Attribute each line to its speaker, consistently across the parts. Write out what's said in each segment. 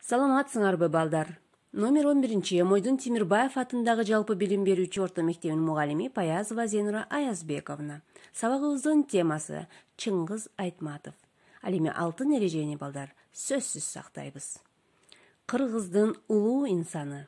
Speaker 1: Саламатсыңарбы балдар? Номер 11 Эмойдун Тимирбаев атындагы жалпы билим берүүчү орто мектебинин мугалими Паязова Зенура Аязбековна. Сабагыбыздын темасы Чыңгыз Айтматов. Ал эми алтын эрежени балдар сөзсүз сактайбыз. Кыргыздын улуу инсаны.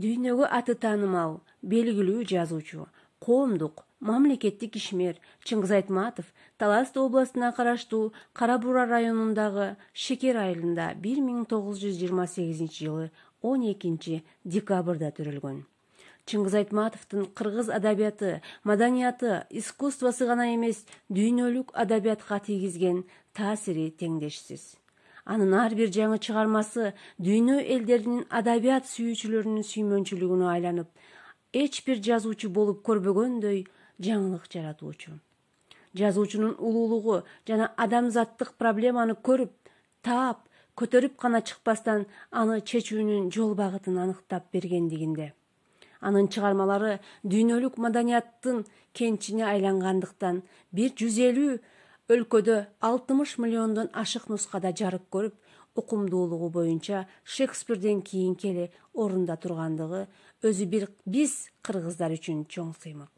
Speaker 1: Дүйнөгө аты таанымал, белгилүү жазуучу, коомдук, мамлекеттик ишмер Чыңгыз Айтматов Талас областына караштуу Кара Бура районундагы Шекер айылында 1928 жылы 12 декабрда төрөлгөн. Чыңгыз Айтматовдун кыргыз адабияты, маданияты, искусствосу гана эмес, дүйнөлүк адабиятка тийгизген таасири теңдешсиз. Анын ар бир жаңы чыгармасы дүйнө элдеринин адабият сүйүүчүлөрүнүн сүймөнчүлүгүнө айланып, эч бир жазуучу болуп көрбөгөндөй жаңылык жаратуучу. Жазуучунун улуулугу жана адамзаттык проблеманы көрүп, таап, көтөрүп гана чыкпастан аны чечүүнүн жол багытын аныктап бергендигинде. Анын чыгармалары дүйнөлүк маданияттын кенчине айлангандыктан 150 өлкөдө 60 миллиондон ашык нускада жарык көрүп, укумдуулугу боюнча Шекспирден кийинки эле орунда тургандыгы өзү бир биз кыргыздар үчүн чоң сыймык.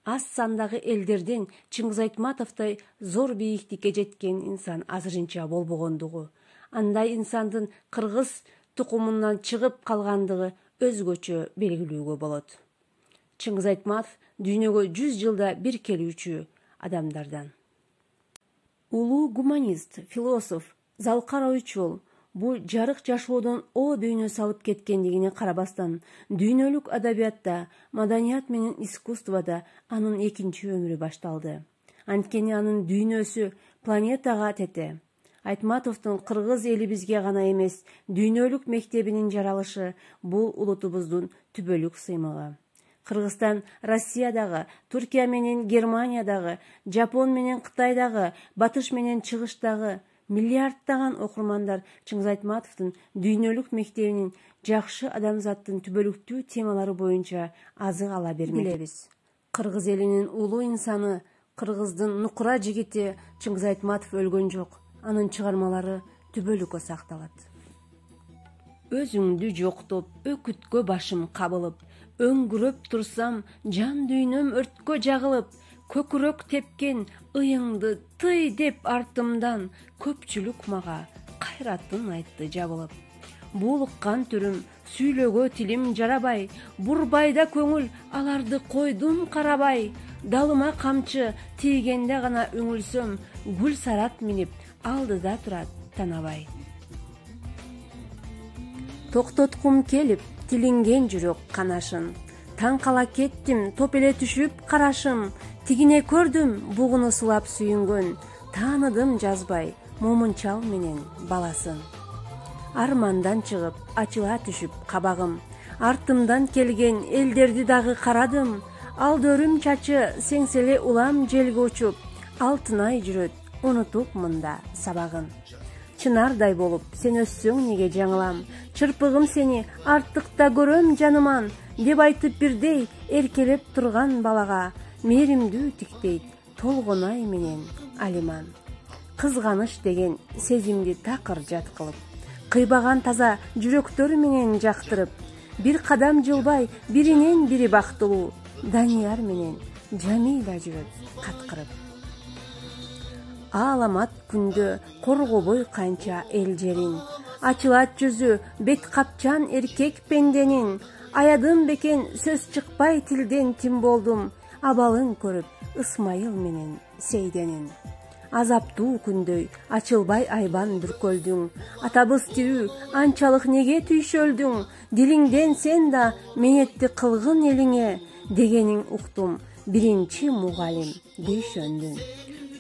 Speaker 1: Аз сандагы элдерден Чыңгыз Айтматовдой зор бийиктикке жеткен инсан азырынча болбогондугу, андай инсандын кыргыз тукумунан чыгып калгандыгы өзгөчө белгилүүгө болот. Чыңгыз Айтматов дүйнөгө 100 жылда бир келүүчү адамдардан. Улуу гуманист, философ, залкар ойчол, бул жарык жашоодон о дүйнө салып кеткендигине карабастан, дүйнөлүк адабиятта, маданият менен искусствода анын экинчи өмүрү башталды. Анткени анын дүйнөсү планетага тете. Айтматовдун кыргыз элибизге гана эмес, дүйнөлүк мектебинин жаралышы бул улутубуздун түбөлүк сыймыгы. Кыргызстан Россиядагы, Туркия менен Германиядагы, Жапон менен Кытайдагы, Батыш менен Чыгыштагы миллиардтаган окурмандар Чыңгыз Айтматовдун дүйнөлүк мектебинин жакшы адамзаттын түбөлүктүү темалары боюнча азык ала бермекпиз. Кыргыз элинин улуу инсаны, кыргыздын нукура жигити Чыңгыз Айтматов өлгөн жок. Анын чыгармалары түбөлүккө сакталат. Өзүңдү жоктоп, өкүткө башым кабылып, өңгүрөп турсам, жан дүйнөм өрткө жагылып, көкүрөк тепкен ыйыңды тый деп артымдан, көпчүлүк мага кайратын айтты жабылып. Булыккан түрүм, сүйлөгө тилим жарабай, бурбайда көңүл аларды койдум карабай, далыма камчы тийгенде гана үңүлсөм, гүл сарат минип алдыда турат танабай. Токтоткум келип, тилинген жүрөк канашын, таң кала кеттим, топ эле түшүп карашым, тигине көрдүм, бугуну сулап сүйүнгөн, тааныдым жазбай, момунчал менен баласын. Армандан чыгып, ачыла түшүп кабагым, артымдан келген элдерди дагы карадым, алдөрүм чачы сеңселе улам желге учуп, алтынай жүрөт, унутуп мында сабагын. Чынардай болуп, сен өссөң неге жаңылам, чырпыгым сени артыкта көрөм жаныман, деп айтып бирдей эркелеп турган балага, мээримдүү тиктейт толгонай менен алиман. Кызганыч деген сезимди такыр жат кылып, кыйбаган таза жүрөктөр менен жактырып, бир кадам жылбай биринен бири бактылуу, Данияр менен Жамиля жүрөт каткырып. Ааламат күндө коргобой канча эл жерин, ачылат жүзү бет капчан эркек пенденин, аядым бекен сөз чыкпай тилден тим болдум, абалын көрүп Ысмайыл менен Сейденин. Азаптуу күндөй ачылбай айбан бүркөлдүң, атабыз тирүү анчалык неге түйшөлдүң, дилиңден сен да менетти кылгын элиңе, дегениң уктум биринчи мугалим Дүйшөндүн.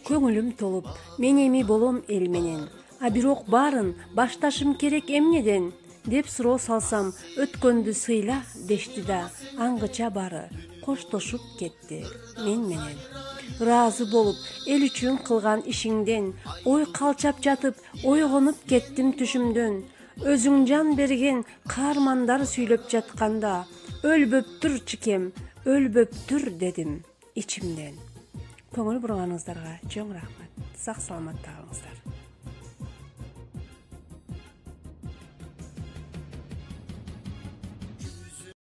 Speaker 1: Көңүлүм толуп, мен эми болом эл менен, а бирок баарын башташым керек эмнеден, деп суроо салсам, өткөндү сыйла дешти да, аңгыча баары коштошуп кетти мен менен. Ыраазы болуп, эл үчүн кылган ишиңден, ой калчап жатып, ойгонуп кеттим түшүмдөн. Өзүң жан берген каармандар сүйлөп жатканда, өлбөптүр чикем, өлбөптүр дедим ичимден. Көңүл бурганыңыздарга чоң рахмат. Сак саламатта калыңыздар.